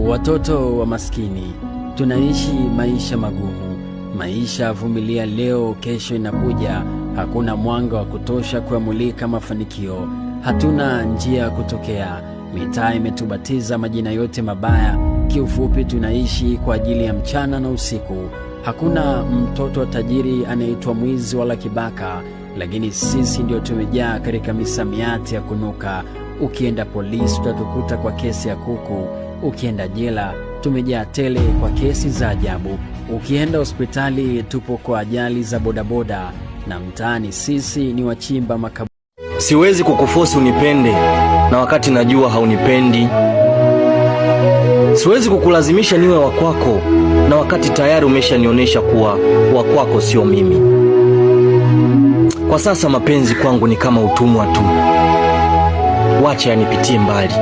Watoto wa maskini tunaishi maisha magumu, maisha vumilia leo, kesho inakuja. Hakuna mwanga wa kutosha kuamulika mafanikio, hatuna njia ya kutokea, mitaa imetubatiza majina yote mabaya. Kiufupi tunaishi kwa ajili ya mchana na usiku. Hakuna mtoto wa tajiri anaitwa mwizi wala kibaka, lakini sisi ndio tumejaa katika misamiati ya kunuka. Ukienda polisi utatukuta kwa kesi ya kuku, ukienda jela tumejaa tele kwa kesi za ajabu, ukienda hospitali tupo kwa ajali za bodaboda, na mtaani sisi ni wachimba makaburi. Siwezi kukufosi unipende na wakati najua haunipendi. Siwezi kukulazimisha niwe wa kwako na wakati tayari umeshanionyesha kuwa wa kwako sio mimi. Kwa sasa mapenzi kwangu ni kama utumwa tu. Wacha yanipitie mbali.